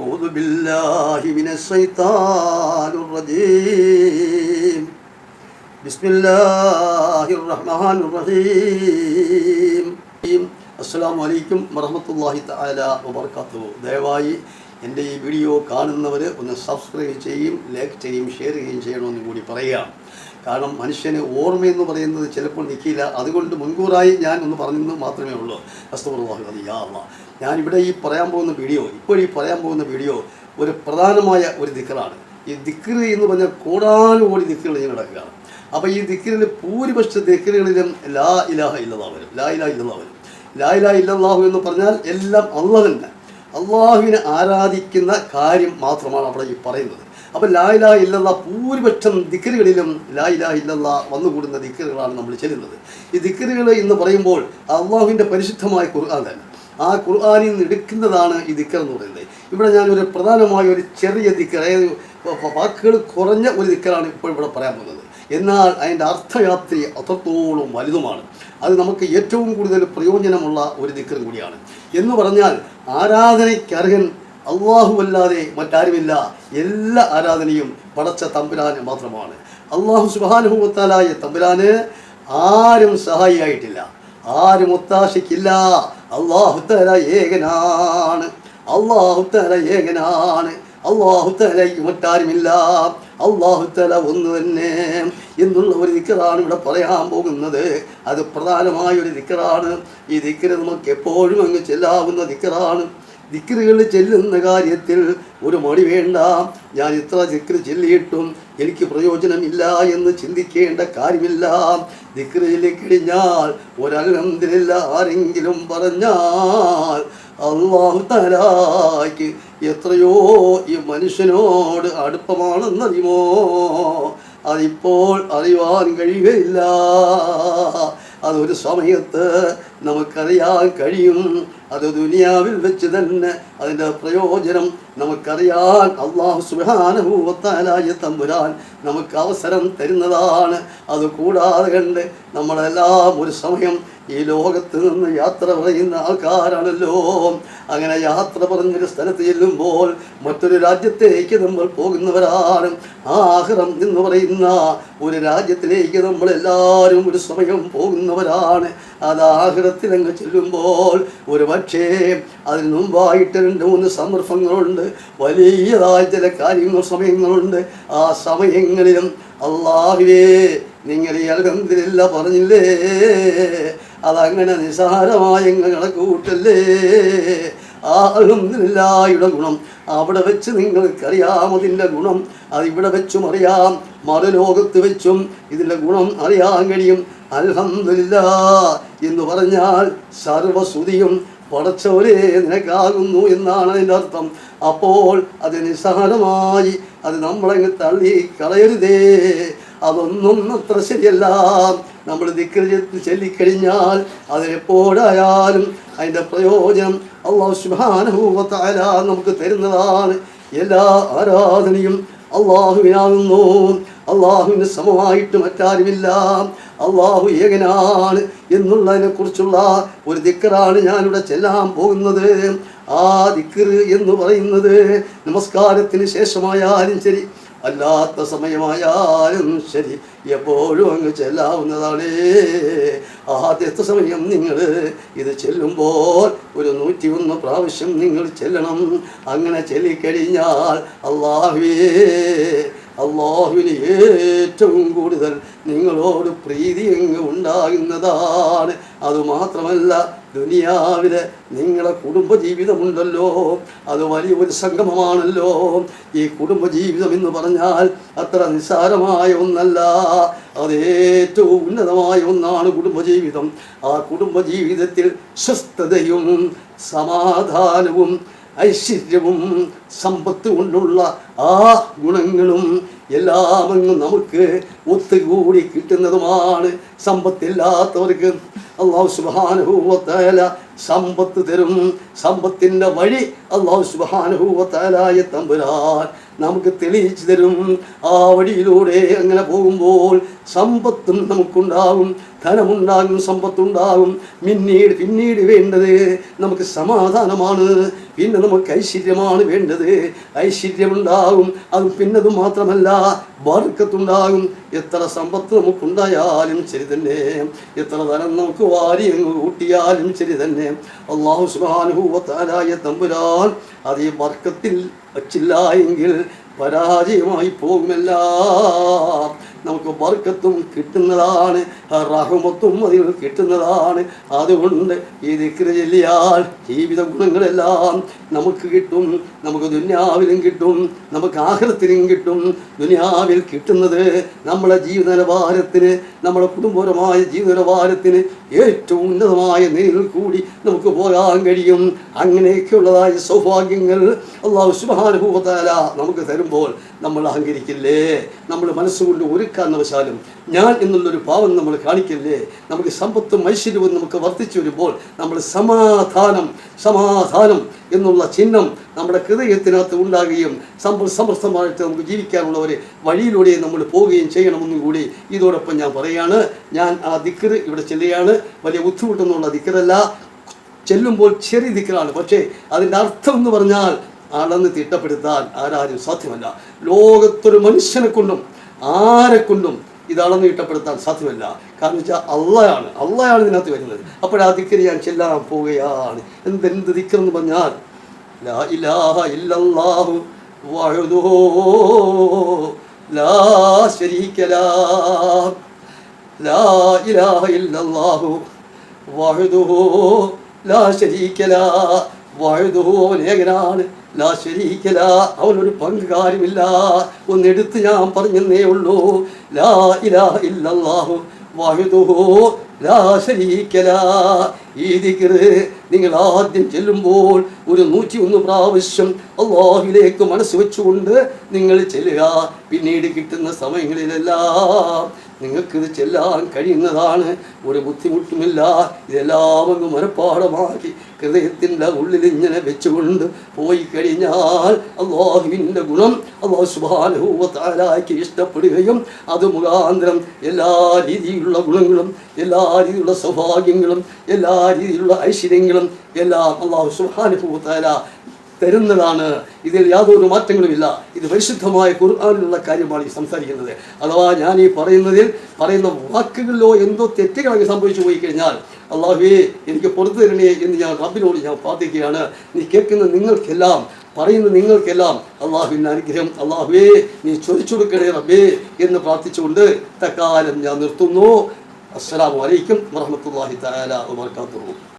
أعوذ بالله من الشيطان الرجيم بسم الله الرحمن الرحيم السلام عليكم ورحمة الله تعالى وبركاته. ദയവായി എൻ്റെ ഈ വീഡിയോ കാണുന്നവർ ഒന്ന് സബ്സ്ക്രൈബ് ചെയ്യും, ലൈക്ക് ചെയ്യും, ഷെയർ ചെയ്യണമെന്നും കൂടി പറയാം. കാരണം മനുഷ്യന് ഓർമ്മയെന്ന് പറയുന്നത് ചിലപ്പോൾ നിൽക്കില്ല. അതുകൊണ്ട് മുൻകൂറായി ഞാൻ ഒന്ന് പറഞ്ഞെന്ന് മാത്രമേ ഉള്ളൂ. അസ്തഗ്ഫിറുല്ലാഹ്. ഞാനിവിടെ ഈ പറയാൻ പോകുന്ന വീഡിയോ ഒരു പ്രധാനമായ ഒരു ദിക്റാണ്. ഈ ദിക്ർ എന്ന് പറഞ്ഞാൽ കോടാനുകോടി ദിക്റുകൾ ഇങ്ങനെ നടക്കുകയാണ്. അപ്പോൾ ഈ ദിക്റിൽ ഭൂരിപക്ഷ ദിക്റുകളിലും ലാ ഇലാഹ ഇല്ലല്ലാഹ് വരും. ലാ ഇലാഹ ഇല്ലല്ലാഹു എന്ന് പറഞ്ഞാൽ എല്ലാം അല്ലാഹ് തന്നെ, അള്ളാഹുവിനെ ആരാധിക്കുന്ന കാര്യം മാത്രമാണ് അവിടെ ഈ പറയുന്നത്. അപ്പോൾ ലാ ഇലാഹ ഇല്ലല്ലാഹ് ഭൂരിപക്ഷം ദിക്റുകളിലും ലാ ഇലാഹ ഇല്ലല്ലാഹ് വന്നുകൂടുന്ന ദിക്റുകളാണ് നമ്മൾ ചെല്ലുന്നത്. ഈ ദിക്റുകൾ എന്ന് പറയുമ്പോൾ അള്ളാഹുവിൻ്റെ പരിശുദ്ധമായ ഖുർആൻ തന്നെ, ആ ഖുർആനിൽ നിന്ന് എടുക്കുന്നതാണ് ഈ ദിക്ർ എന്ന് പറയുന്നത്. ഇവിടെ ഞാനൊരു പ്രധാനമായ ഒരു ചെറിയ ദിക്ർ, അതായത് വാക്കുകൾ കുറഞ്ഞ ഒരു ദിക്റാണ് ഇപ്പോൾ ഇവിടെ പറയാൻ പോകുന്നത്. എന്നാൽ അതിൻ്റെ അർത്ഥയാത്രി അത്രത്തോളം വലുതുമാണ്. അത് നമുക്ക് ഏറ്റവും കൂടുതൽ പ്രയോജനമുള്ള ഒരു ദിക്റും കൂടിയാണ്. എന്ന് പറഞ്ഞാൽ ആരാധനയ്ക്കർഹൻ അല്ലാഹുവല്ലാതെ മറ്റാരുമില്ല. എല്ലാ ആരാധനയും പടച്ച തമ്പുരാന് മാത്രമാണ്. അല്ലാഹു സുബ്ഹാനഹു വ തആലയായ തമ്പുരാന് ആരും സഹായിയായിട്ടില്ല, ആരും ഒത്താശയ്ക്കില്ല. അല്ലാഹു തആല ഏകനാണ്, അല്ലാഹു തആല ഏകനാണ്, അല്ലാഹു തആലയ്ക്ക് മറ്റാരുമില്ല, അല്ലാഹു തആല ഒന്ന് തന്നെ എന്നുള്ള ഒരു ദിക്റാണ് ഇവിടെ പറയാൻ പോകുന്നത്. അത് പ്രധാനമായ ഒരു ദിക്റാണ്. ഈ ദിക്ർ നമുക്ക് എപ്പോഴും അങ്ങ് ചെല്ലാവുന്ന ദിക്റാണ്. ദിക്റുകൾ ചെല്ലുന്ന കാര്യത്തിൽ ഒരു മടി വേണ്ട. ഞാൻ ഇത്ര ദിക്ർ ചെല്ലിയിട്ടും എനിക്ക് പ്രയോജനമില്ല എന്ന് ചിന്തിക്കേണ്ട കാര്യമില്ല. ദിക്ർ ചൊല്ലിക്കഴിഞ്ഞാൽ ഒരൽഹംദുലില്ലാഹ് ആരെങ്കിലും പറഞ്ഞാൽ അല്ലാഹു തആലയ്ക്ക് എത്രയോ ഈ മനുഷ്യനോട് അടുപ്പമാണെന്നറിയുമോ? അതിപ്പോൾ അറിയുവാൻ കഴിയുകയില്ല. അതൊരു സമയത്ത് നമുക്കറിയാൻ കഴിയും. അത് ദുനിയാവിൽ വെച്ച് തന്നെ അതിൻ്റെ പ്രയോജനം നമുക്കറിയാൻ അല്ലാഹു സുബ്ഹാനഹു വ തആലയായ തമ്പുരാൻ നമുക്ക് അവസരം തരുന്നതാണ്. അതുകൂടാതെ കണ്ട് നമ്മളെല്ലാം ഒരു സമയം ഈ ലോകത്ത് നിന്ന് യാത്ര പറയുന്ന ആൾക്കാരാണല്ലോ. അങ്ങനെ യാത്ര പറഞ്ഞൊരു സ്ഥലത്ത് ചെല്ലുമ്പോൾ മറ്റൊരു രാജ്യത്തേക്ക് നമ്മൾ പോകുന്നവരാണ്. ആഖിറം എന്ന് പറയുന്ന ഒരു രാജ്യത്തിലേക്ക് നമ്മളെല്ലാവരും ഒരു സമയം പോകുന്നവരാണ്. അത് ആഖിറത്തിലങ്ങ് ചെല്ലുമ്പോൾ ഒരു പക്ഷേ അതിന് മുമ്പായിട്ട് 2-3 സന്ദർഭങ്ങളുണ്ട്, വലിയതായ ചില കാര്യങ്ങൾ, സമയങ്ങളുണ്ട്. ആ സമയങ്ങളിലും അല്ലാഹുവേ നിങ്ങൾ ഈ അൽഹംദുലില്ലാഹ് പറഞ്ഞില്ലേ, അതങ്ങനെ നിസ്സാരമായ കണക്ക് കൂട്ടല്ലേ. ആ അൽഹംദുലില്ലാഹയുടെ ഗുണം അവിടെ വെച്ച് നിങ്ങൾക്കറിയാം. അതിൻ്റെ ഗുണം അതിവിടെ വെച്ചും അറിയാം, മറുലോകത്ത് വെച്ചും ഇതിൻ്റെ ഗുണം അറിയാൻ കഴിയും. അൽഹംദുലില്ലാഹ് എന്ന് പറഞ്ഞാൽ സർവസ്തുതിയും പടച്ചവരെ നിനക്കാകുന്നു എന്നാണ് അതിൻ്റെ അർത്ഥം. അപ്പോൾ അത് നിസ്സാരമായി അത് നമ്മളങ്ങ് തള്ളി കളയരുതേ. അതൊന്നും അത്ര ശരിയല്ല. നമ്മൾ ദിക്ർ ചൊല്ലിക്കഴിഞ്ഞാൽ അതിനെപ്പോഴായാലും അതിൻ്റെ പ്രയോജനം അല്ലാഹു സുബ്ഹാനഹു വ തആല നമുക്ക് തരുന്നതാണ്. എല്ലാ ആരാധനയും അല്ലാഹുവിനാകുന്നു. അല്ലാഹുവിന് സമമായിട്ട് മറ്റാരുമില്ല. അല്ലാഹു ഏകനാണ് എന്നുള്ളതിനെ കുറിച്ചുള്ള ഒരു ദിക്റാണ് ഞാനിവിടെ ചെല്ലാൻ പോകുന്നത്. ആ ദിക്ർ എന്ന് പറയുന്നത് നമസ്കാരത്തിന് ശേഷമായാലും ശരി, അല്ലാത്ത സമയമായാലും ശരി, എപ്പോഴും അങ്ങ് ചെല്ലാവുന്നതാണ്. ആദ്യത്തെ സമയം നിങ്ങൾ ഇത് ചെല്ലുമ്പോൾ ഒരു 101 പ്രാവശ്യം നിങ്ങൾ ചെല്ലണം. അങ്ങനെ ചൊല്ലിക്കഴിഞ്ഞാൽ അല്ലാഹുവിന് ഏറ്റവും കൂടുതൽ നിങ്ങളോട് പ്രീതി അങ്ങ് ഉണ്ടാകുന്നതാണ്. അതുമാത്രമല്ല, ദുനിയാവിലെ നിങ്ങളെ കുടുംബജീവിതമുണ്ടല്ലോ, അത് വലിയൊരു സംഗമമാണല്ലോ. ഈ കുടുംബജീവിതം എന്ന് പറഞ്ഞാൽ അത്ര നിസ്സാരമായ ഒന്നല്ല, അത് ഏറ്റവും ഉന്നതമായ ഒന്നാണ് കുടുംബജീവിതം. ആ കുടുംബജീവിതത്തിൽ സ്വസ്ഥതയും സമാധാനവും ഐശ്വര്യവും സമ്പത്ത് കൊണ്ടുള്ള ആ ഗുണങ്ങളും എല്ലാം അങ്ങ് നമുക്ക് ഒത്തുകൂടി കിട്ടുന്നതുമാണ്. സമ്പത്തില്ലാത്തവർക്ക് അല്ലാഹു സുബ്ഹാനഹു വ തആല സമ്പത്ത് തരും. സമ്പത്തിൻ്റെ വഴി അല്ലാഹു സുബ്ഹാനഹു വ തആലയായ തമ്പുരാൻ നമുക്ക് തെളിയിച്ചു തരും. ആ വഴിയിലൂടെ അങ്ങനെ പോകുമ്പോൾ സമ്പത്തും നമുക്കുണ്ടാകും, ധനമുണ്ടാകും, സമ്പത്തുണ്ടാകും. പിന്നീട് വേണ്ടത് നമുക്ക് സമാധാനമാണ്, പിന്നെ നമുക്ക് ഐശ്വര്യമാണ് വേണ്ടത്. ഐശ്വര്യമുണ്ടാകും. അത് പിന്നത് മാത്രമല്ല, ബർക്കത്തുണ്ടാകും. എത്ര സമ്പത്ത് നമുക്കുണ്ടായാലും ശരി തന്നെ, എത്ര ധനം നമുക്ക് വാരി അങ്ങ് കൂട്ടിയാലും ശരി തന്നെ, അല്ലാഹു സുബ്ഹാനഹു വ തആലയായ തമ്പുരാൻ അത് ഈ ബർക്കത്തിൽ വച്ചില്ല എങ്കിൽ പരാജയമായി പോകുമെല്ലാം. നമുക്ക് ബർക്കത്തും കിട്ടുന്നതാണ്, റഹ്മത്തും അതിൽ കിട്ടുന്നതാണ്. അതുകൊണ്ട് ഈ ദിക്റ് ചൊല്ലിയാൽ ജീവിത ഗുണങ്ങളെല്ലാം നമുക്ക് കിട്ടും. നമുക്ക് ദുനിയാവിലും കിട്ടും, നമുക്ക് ആഖിറത്തിലും കിട്ടും. ദുനിയാവിൽ കിട്ടുന്നത് നമ്മുടെ ജീവിത നിലവാരത്തിന്, നമ്മുടെ കുടുംബപരമായ ജീവിത നിലവാരത്തിന് ഏറ്റവും ഉന്നതമായ നിലയിൽ കൂടി നമുക്ക് പോകാൻ കഴിയും. അങ്ങനെയൊക്കെയുള്ളതായ സൗഭാഗ്യങ്ങൾ അല്ലാഹു സുബ്ഹാനഹു വ തആല നമുക്ക് തരുമ്പോൾ നമ്മൾ അഹങ്കരിക്കില്ലേ? നമ്മൾ മനസ്സുകൊണ്ട് ഒരു കാരണവശാലും ഞാൻ എന്നുള്ളൊരു ഭാവം നമ്മൾ കാണിക്കില്ലേ? നമുക്ക് സമ്പത്തും ഐശ്വര്യവും നമുക്ക് വർദ്ധിച്ചു വരുമ്പോൾ നമ്മൾ സമാധാനം എന്നുള്ള ചിഹ്നം നമ്മുടെ ഹൃദയത്തിനകത്ത് ഉണ്ടാകുകയും സമൃദ്ധമായിട്ട് നമുക്ക് ജീവിക്കാനുള്ള ഒരു വഴിയിലൂടെ നമ്മൾ പോവുകയും ചെയ്യണമെന്നും കൂടി ഇതോടൊപ്പം ഞാൻ പറയുകയാണ്. ഞാൻ ആ ദിക്റ് ഇവിടെ ചെല്ലുകയാണ്. വലിയ ബുദ്ധിമുട്ടൊന്നുള്ള ദിക്റല്ല, ചെല്ലുമ്പോൾ ചെറിയ ദിക്റാണ്. പക്ഷേ അതിൻ്റെ അർത്ഥം എന്ന് പറഞ്ഞാൽ അളന്ന് തിട്ടപ്പെടുത്താൻ ആരാരും സാധ്യമല്ല. ലോകത്തൊരു മനുഷ്യനെ കൊണ്ടും ആരെക്കൊണ്ടും ഇത് അളന്ന് തിട്ടപ്പെടുത്താൻ സാധ്യമല്ല. കാരണം വെച്ചാൽ അള്ളയാണ് ഇതിനകത്ത് വരുന്നത്. അപ്പോഴാ ദിക്റ് ഞാൻ ചെല്ലാൻ പോവുകയാണ്. എന്ത് ദിക്റെന്ന് പറഞ്ഞാൽ ലാ ഇലാഹ ഇല്ലല്ലാഹു വഹ്ദഹു ലാ ശരീക ലഹു, ലാ ഇലാഹ ഇല്ലല്ലാഹു വഹ്ദഹു ലാ ശരീക ലഹു, വഹ്ദഹു ഏകനാണ്, ലാ ശരീക ലഹു അവനൊരു പങ്കുകാരുമില്ല. ഒന്നെടുത്ത് ഞാൻ പറഞ്ഞെന്നേ ഉള്ളൂ. ലാ ഇലാഹ ഇല്ലല്ലാഹു വഹ്ദഹു ലാ ശരീക ലഹു. ഈ ദിക്റ് നിങ്ങൾ ആദ്യം ചെല്ലുമ്പോൾ ഒരു 101 പ്രാവശ്യം അല്ലാഹുവിലേക്ക് മനസ്സ് വെച്ചുകൊണ്ട് നിങ്ങൾ ചെല്ലുക. പിന്നീട് കിട്ടുന്ന സമയങ്ങളിലെല്ലാം നിങ്ങൾക്കിത് ചെല്ലാൻ കഴിയുന്നതാണ്. ഒരു ബുദ്ധിമുട്ടുമില്ല. ഇതെല്ലാം അങ്ങ് മനഃപ്പാഠമാക്കി ഹൃദയത്തിൻ്റെ ഉള്ളിൽ ഇങ്ങനെ വെച്ചുകൊണ്ട് പോയി കഴിഞ്ഞാൽ അല്ലാഹുവിൻ്റെ ഗുണം അല്ലാഹു സുബ്ഹാനഹു വ തആലയ്ക്ക് ഇഷ്ടപ്പെടുകയും അത് മുഖാന്തരം എല്ലാ രീതിയിലുള്ള ഗുണങ്ങളും, എല്ലാ രീതിയിലുള്ള സൗഭാഗ്യങ്ങളും, എല്ലാ രീതിയിലുള്ള ഐശ്വര്യങ്ങളും എല്ലാം അല്ലാഹു സുബ്ഹാനഹു വ തആല തരുന്നതാണ്. ഇതിൽ യാതൊരു മാറ്റങ്ങളുമില്ല. ഇത് പരിശുദ്ധമായ ഖുർആനിലുള്ള കാര്യമാണ് ഈ സംസാരിക്കുന്നത്. അഥവാ ഞാൻ ഈ പറയുന്ന വാക്കുകളിലോ എന്തോ തെറ്റുകളൊക്കെ സംഭവിച്ചു പോയി കഴിഞ്ഞാൽ അല്ലാഹുവേ എനിക്ക് പുറത്തു തരണേ എന്ന് ഞാൻ റബ്ബിനോട് ഞാൻ പ്രാർത്ഥിക്കുകയാണ്. നീ കേൾക്കുന്ന നിങ്ങൾക്കെല്ലാം, പറയുന്ന നിങ്ങൾക്കെല്ലാം അല്ലാഹുവിൻ്റെ അനുഗ്രഹം അല്ലാഹുവേ നീ ചൊരിച്ചു കൊടുക്കണേ റബ്ബേ എന്ന് പ്രാർത്ഥിച്ചുകൊണ്ട് തൽക്കാലം ഞാൻ നിർത്തുന്നു. അസ്സലാമു അലൈക്കും വറഹ്മത്തുള്ളാഹി തആല വബറകാതുഹു.